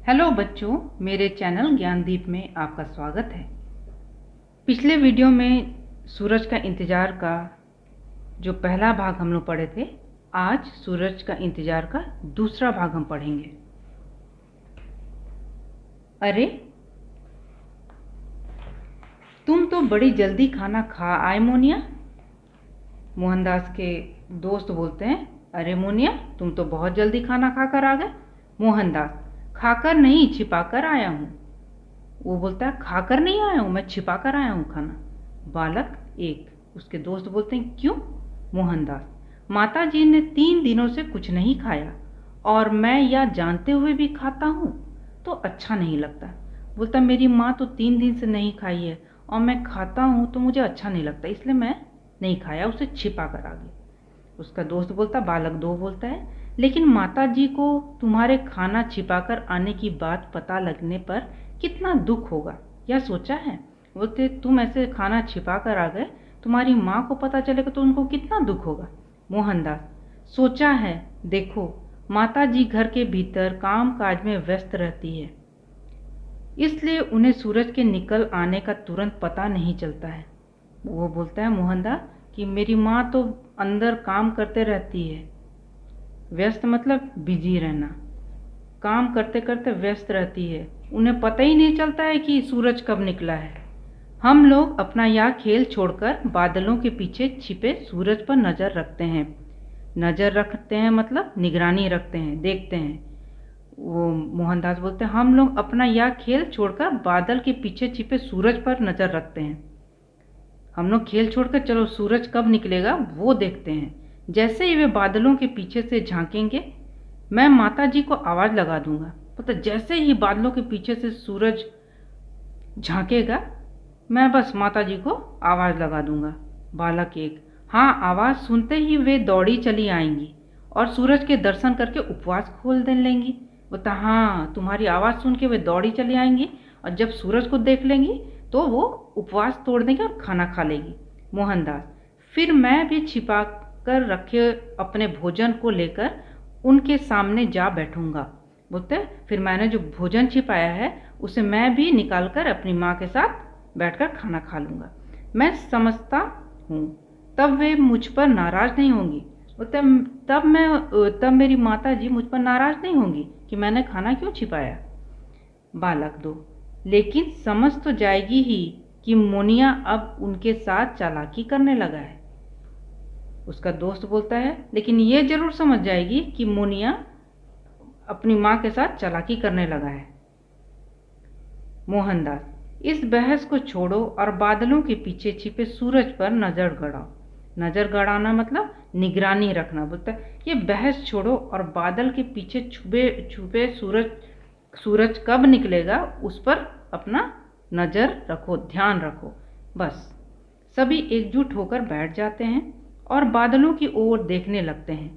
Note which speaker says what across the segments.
Speaker 1: Hello बच्चों, मेरे channel Gyandeep में आपका स्वागत है। पिछले वीडियो में सूरज का इंतज़ार का जो पहला भाग हम लोग पढ़े थे, आज सूरज का इंतज़ार का दूसरा भाग हम पढ़ेंगे। अरे, तुम तो बड़ी जल्दी खाना खा आए मोनिया। मोहनदास के दोस्त बोलते हैं, अरे मोनिया, तुम तो बहुत जल्दी खाना खाकर आ गए। मोहनदास, खाकर नहीं, छिपाकर आया हूँ। वो बोलता है, खाकर नहीं आया हूँ, मैं छिपा कर आया हूँ खाना। बालक एक, उसके दोस्त बोलते हैं, क्यों? मोहनदास, माता जी ने 3 दिनों से कुछ नहीं खाया और मैं यह जानते हुए भी खाता हूँ तो अच्छा नहीं लगता। बोलता, मेरी माँ तो 3 दिन से नहीं खाई है और मैं खाता हूँ तो मुझे अच्छा नहीं लगता, इसलिए मैं नहीं खाया, उसे छिपा कर आ गया। उसका दोस्त बोलता, बालक दो बोलता है, लेकिन माता जी को तुम्हारे खाना छिपाकर आने की बात पता लगने पर कितना दुख होगा, यह सोचा है? बोलते, तुम ऐसे खाना छिपा कर आ गए, तुम्हारी माँ को पता चलेगा तो उनको कितना दुख होगा। मोहनदास, सोचा है, देखो माता जी घर के भीतर काम काज में व्यस्त रहती है, इसलिए उन्हें सूरज के निकल आने का तुरंत पता नहीं चलता है। वो बोलता है मोहनदास कि मेरी माँ तो अंदर काम करते रहती है। व्यस्त मतलब बिजी रहना, काम करते करते व्यस्त रहती है, उन्हें पता ही नहीं चलता है कि सूरज कब निकला है। हम लोग अपना यह खेल छोड़कर बादलों के पीछे छिपे सूरज पर नज़र रखते हैं। नज़र रखते हैं मतलब निगरानी रखते हैं, देखते हैं। वो मोहनदास बोलते हैं, हम लोग अपना यह खेल छोड़कर बादल के पीछे छिपे सूरज पर नज़र रखते हैं। हम लोग खेल छोड़कर चलो सूरज कब निकलेगा वो देखते हैं। जैसे ही वे बादलों के पीछे से झांकेंगे, मैं माता जी को आवाज़ लगा दूंगा। पता, जैसे ही बादलों के पीछे से सूरज झांकेगा, मैं बस माता जी को आवाज़ लगा दूंगा। बालक एक, हाँ, आवाज़ सुनते ही वे दौड़ी चली आएंगी और सूरज के दर्शन करके उपवास खोल दे लेंगी। बोलता, हाँ, तुम्हारी आवाज़ सुन के वे दौड़ी चली आएंगी और जब सूरज को देख लेंगी तो वो उपवास तोड़ देंगे और खाना खा लेगी। मोहनदास, फिर मैं भी छिपा कर रखे अपने भोजन को लेकर उनके सामने जा बैठूंगा। बोलते, फिर मैंने जो भोजन छिपाया है उसे मैं भी निकाल कर अपनी माँ के साथ बैठकर खाना खा लूँगा। मैं समझता हूँ तब वे मुझ पर नाराज़ नहीं होंगी। तब मेरी माता जी मुझ पर नाराज़ नहीं होंगी कि मैंने खाना क्यों छिपाया। बालक दो, लेकिन समझ तो जाएगी ही कि मोनिया अब उनके साथ चालाकी करने लगा है। उसका दोस्त बोलता है, लेकिन ये जरूर समझ जाएगी कि मोनिया अपनी माँ के साथ चालाकी करने लगा है। मोहनदास, इस बहस को छोड़ो और बादलों के पीछे छिपे सूरज पर नजर गड़ाओ। नजर गड़ाना मतलब निगरानी रखना। बोलता है, ये बहस छोड़ो और बादल के पीछे छुपे छुपे सूरज कब निकलेगा उस पर अपना नजर रखो, ध्यान रखो। बस सभी एकजुट होकर बैठ जाते हैं और बादलों की ओर देखने लगते हैं।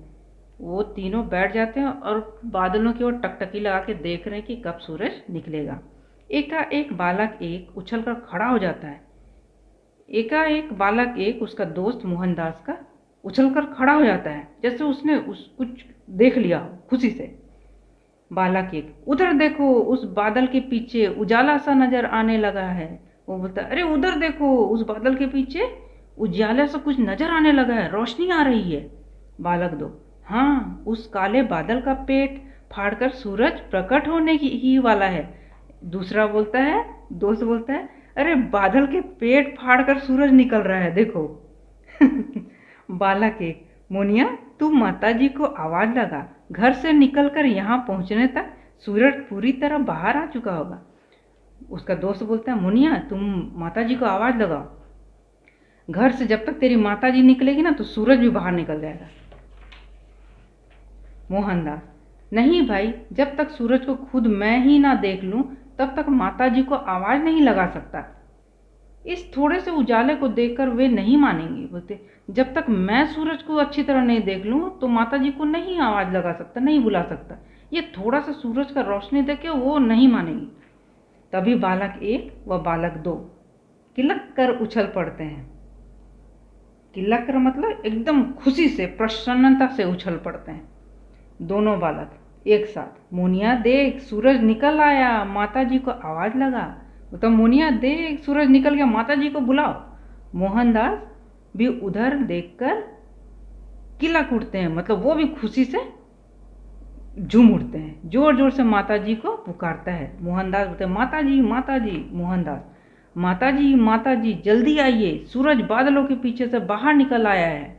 Speaker 1: वो तीनों बैठ जाते हैं और बादलों की ओर टकटकी लगा के देख रहे हैं कि कब सूरज निकलेगा। एकाएक बालक एक उछलकर खड़ा हो जाता है। एकाएक बालक एक, उसका दोस्त मोहनदास का, उछलकर खड़ा हो जाता है जैसे उसने कुछ देख लिया हो खुशी से। बालक एक, उधर देखो, उस बादल के पीछे उजाला सा नजर आने लगा है। वो बोलता है, अरे उधर देखो, उस बादल के पीछे उजाला सा कुछ नजर आने लगा है, रोशनी आ रही है। बालक दो, हाँ, उस काले बादल का पेट फाड़कर सूरज प्रकट होने ही वाला है। दूसरा बोलता है, दोस्त बोलता है, अरे बादल के पेट फाड़कर सूरज निकल रहा है, देखो। बालक एक, मोनिया, तू माता जी को आवाज लगा, घर से निकलकर यहाँ पहुँचने तक सूरज पूरी तरह बाहर आ चुका होगा। उसका दोस्त बोलता है, मुनिया, तुम माता जी को आवाज लगाओ, घर से जब तक तेरी माता जी निकलेगी ना तो सूरज भी बाहर निकल जाएगा। मोहनदास, नहीं भाई, जब तक सूरज को खुद मैं ही ना देख लूं तब तक माता जी को आवाज नहीं लगा सकता। इस थोड़े से उजाले को देखकर वे नहीं मानेंगे। बोलते, जब तक मैं सूरज को अच्छी तरह नहीं देख लूं तो माता जी को नहीं आवाज लगा सकता, नहीं बुला सकता। ये थोड़ा सा सूरज का रोशनी देख के वो नहीं मानेंगे। तभी बालक एक व बालक दो किलक कर उछल पड़ते हैं। किलक कर मतलब एकदम खुशी से, प्रसन्नता से उछल पड़ते हैं। दोनों बालक एक साथ, मोनिया देख सूरज निकल आया, माता जी को आवाज लगा। तो मोनिया देख सूरज निकल गया, माता जी को बुलाओ। मोहनदास भी उधर देखकर किलक उठते हैं, मतलब वो भी खुशी से झूम उठते हैं, जोर जोर से माता जी को पुकारता है। मोहनदास बोलते हैं माता जी माता जी। मोहनदास माता जी जल्दी आइए, सूरज बादलों के पीछे से बाहर निकल आया है।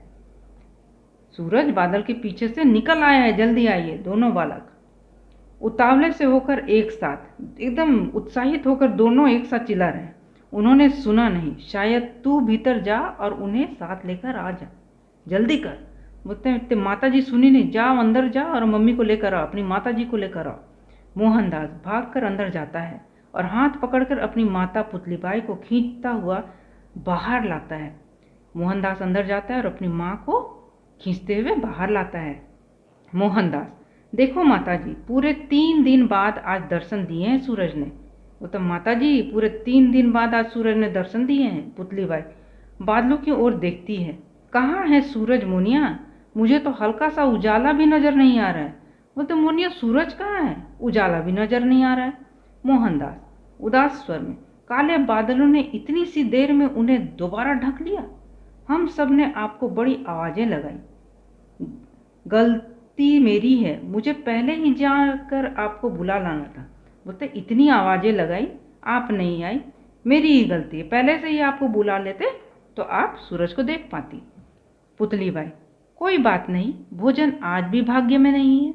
Speaker 1: सूरज बादल के पीछे से निकल आया है, जल्दी आइए। दोनों बालक उतावले से होकर एक साथ, एकदम उत्साहित होकर दोनों एक साथ चिल्ला रहे हैं। उन्होंने सुना नहीं, शायद तू भीतर जा और उन्हें साथ लेकर आ जा, जल्दी कर। बोलते हैं माता जी सुनी नहीं, जाओ अंदर जाओ और मम्मी को लेकर आओ, अपनी माता जी को लेकर आओ। मोहनदास भागकर अंदर जाता है और हाथ पकड़कर अपनी माता पुतलीबाई को खींचता हुआ बाहर लाता है। मोहनदास अंदर जाता है और अपनी माँ को खींचते हुए बाहर लाता है। मोहनदास देखो माता जी, पूरे 3 दिन बाद आज दर्शन दिए हैं सूरज ने। वो तो माता जी पूरे 3 दिन बाद आज सूरज ने दर्शन दिए हैं। पुतलीबाई बादलों की ओर देखती है, कहाँ है सूरज मोनिया? मुझे तो हल्का सा उजाला भी नजर नहीं आ रहा है। वो तो मोनिया सूरज कहाँ है? उजाला भी नजर नहीं आ रहा है। मोहनदास उदास स्वर में, काले बादलों ने इतनी सी देर में उन्हें दोबारा ढक लिया। हम सब ने आपको बड़ी आवाजें लगाई, गलती मेरी है, मुझे पहले ही जाकर आपको बुला लाना था। बोलते इतनी आवाजें लगाई, आप नहीं आई, मेरी ही गलती है, पहले से ही आपको बुला लेते तो आप सूरज को देख पाती। पुतलीबाई कोई बात नहीं, भोजन आज भी भाग्य में नहीं है,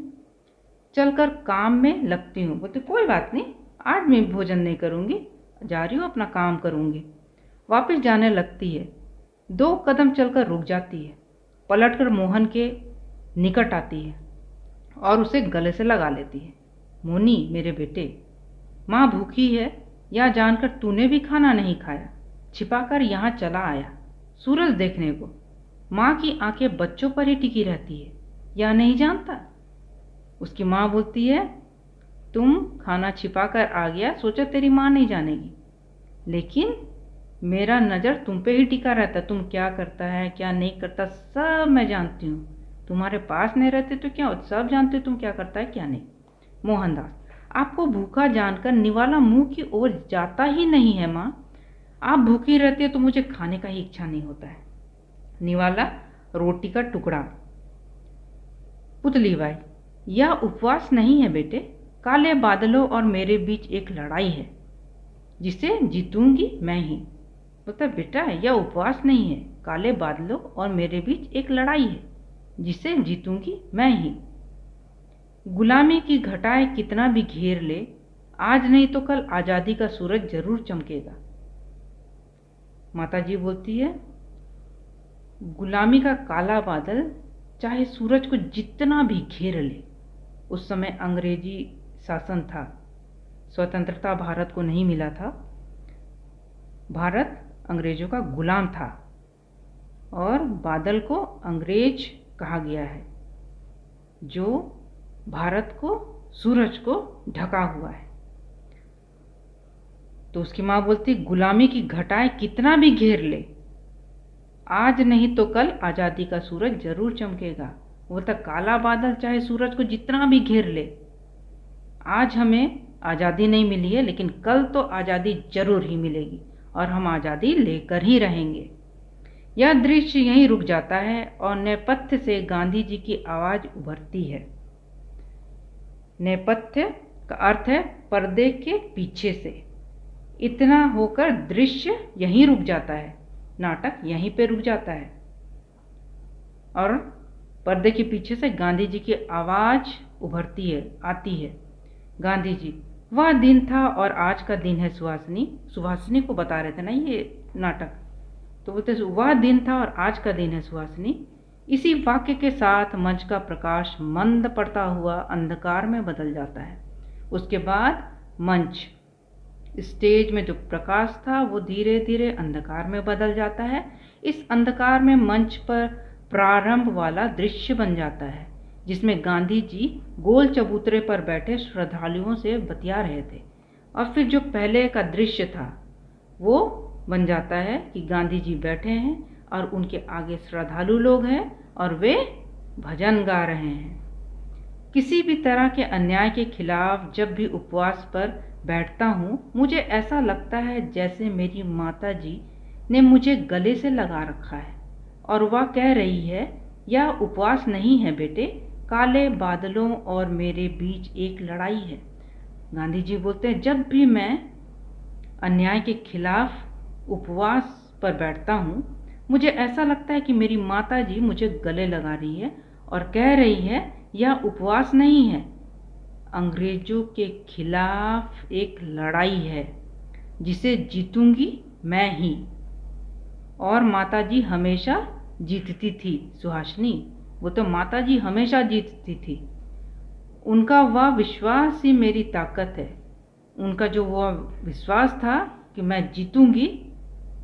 Speaker 1: चलकर काम में लगती हूँ। बोलते कोई बात नहीं, आज मैं भोजन नहीं करूँगी, जा रही हूँ अपना काम करूँगी। वापस जाने लगती है, 2 कदम चलकर रुक जाती है, पलटकर मोहन के निकट आती है और उसे गले से लगा लेती है। मोनी मेरे बेटे, माँ भूखी है, यह जानकर तूने भी खाना नहीं खाया, छिपाकर यहाँ चला आया सूरज देखने को। माँ की आंखें बच्चों पर ही टिकी रहती है, यह नहीं जानता? उसकी माँ बोलती है तुम खाना छिपाकर आ गया, सोचा तेरी माँ नहीं जानेगी, लेकिन मेरा नज़र तुम पे ही टिका रहता, तुम क्या करता है क्या नहीं करता सब मैं जानती हूँ, तुम्हारे पास नहीं रहते तो क्या, सब जानते तुम क्या करता है क्या नहीं। मोहनदास आपको भूखा जानकर निवाला मुंह की ओर जाता ही नहीं है माँ, आप भूखी रहती है तो मुझे खाने का ही इच्छा नहीं होता है। निवाला रोटी का टुकड़ा। पुतलीबाई यह उपवास नहीं है बेटे, काले बादलों और मेरे बीच एक लड़ाई है जिसे जीतूंगी मैं ही। बोलता बेटा यह उपवास नहीं है, काले बादलों और मेरे बीच एक लड़ाई है जिसे जीतूंगी मैं ही। गुलामी की घटाएं कितना भी घेर ले, आज नहीं तो कल आज़ादी का सूरज जरूर चमकेगा। माताजी बोलती है गुलामी का काला बादल चाहे सूरज को जितना भी घेर ले, उस समय अंग्रेजी शासन था, स्वतंत्रता भारत को नहीं मिला था, भारत अंग्रेजों का गुलाम था और बादल को अंग्रेज कहा गया है जो भारत को, सूरज को ढका हुआ है। तो उसकी माँ बोलती गुलामी की घटाएं कितना भी घेर ले, आज नहीं तो कल आज़ादी का सूरज जरूर चमकेगा। वो तक काला बादल चाहे सूरज को जितना भी घेर ले, आज हमें आज़ादी नहीं मिली है लेकिन कल तो आज़ादी जरूर ही मिलेगी और हम आज़ादी लेकर ही रहेंगे। यह दृश्य यहीं रुक जाता है और नेपथ्य से गांधी जी की आवाज़ उभरती है। नेपथ्य का अर्थ है पर्दे के पीछे से। इतना होकर दृश्य यहीं रुक जाता है, नाटक यहीं पे रुक जाता है और पर्दे के पीछे से गांधी जी की आवाज़ उभरती है, आती है। गांधी जी वह दिन था और आज का दिन है सुहासिनी। सुहासिनी को बता रहे थे ना ये नाटक, तो बोलते वह दिन था और आज का दिन है सुहासिनी। इसी वाक्य के साथ मंच का प्रकाश मंद पड़ता हुआ अंधकार में बदल जाता है। उसके बाद मंच, स्टेज में जो प्रकाश था वो धीरे धीरे अंधकार में बदल जाता है। इस अंधकार में मंच पर प्रारंभ वाला दृश्य बन जाता है जिसमें गांधी जी गोल चबूतरे पर बैठे श्रद्धालुओं से बतिया रहे थे, और फिर जो पहले का दृश्य था वो बन जाता है कि गांधी जी बैठे हैं और उनके आगे श्रद्धालु लोग हैं और वे भजन गा रहे हैं। किसी भी तरह के अन्याय के खिलाफ जब भी उपवास पर बैठता हूँ, मुझे ऐसा लगता है जैसे मेरी माता जी ने मुझे गले से लगा रखा है और वह कह रही है, यह उपवास नहीं है बेटे, काले बादलों और मेरे बीच एक लड़ाई है। गांधी जी बोलते हैं, जब भी मैं अन्याय के खिलाफ उपवास पर बैठता हूँ, मुझे ऐसा लगता है कि मेरी माता जी मुझे गले लगा रही है और कह रही है, यह उपवास नहीं है, अंग्रेजों के खिलाफ एक लड़ाई है जिसे जीतूंगी मैं ही। और माता जी हमेशा जीतती थी सुहासिनी, वो तो माता जी हमेशा जीतती थी। उनका वह विश्वास ही मेरी ताकत है। उनका जो वह विश्वास था कि मैं जीतूंगी,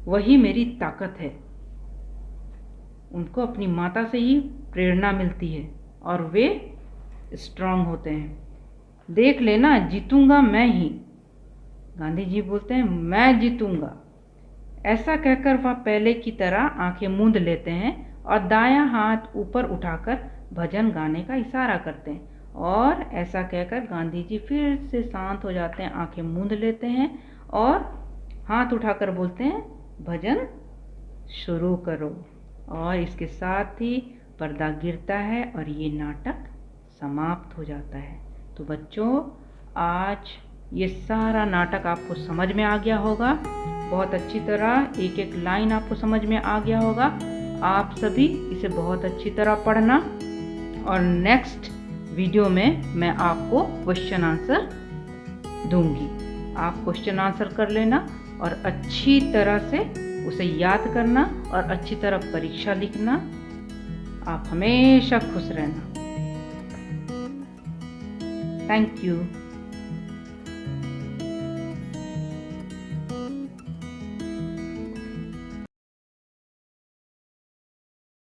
Speaker 1: वही मेरी ताकत है। उनको अपनी माता से ही प्रेरणा मिलती है और वे स्ट्रांग होते हैं। देख लेना, जीतूंगा मैं ही। गांधी जी बोलते हैं, मैं जीतूंगा। ऐसा कहकर वह पहले की तरह आंखें मूंद लेते हैं और दायां हाथ ऊपर उठाकर भजन गाने का इशारा करते हैं। और ऐसा कहकर गांधी जी फिर से शांत हो जाते हैं, आंखें मूंद लेते हैं और हाथ उठाकर बोलते हैं, भजन शुरू करो। और इसके साथ ही पर्दा गिरता है और ये नाटक समाप्त हो जाता है। तो बच्चों, आज ये सारा नाटक आपको समझ में आ गया होगा, बहुत अच्छी तरह एक एक लाइन आपको समझ में आ गया होगा। आप सभी इसे बहुत अच्छी तरह पढ़ना और नेक्स्ट वीडियो में मैं आपको क्वेश्चन आंसर दूंगी। आप क्वेश्चन आंसर कर लेना और अच्छी तरह से उसे याद करना और अच्छी तरह परीक्षा लिखना। आप हमेशा खुश रहना। Thank you.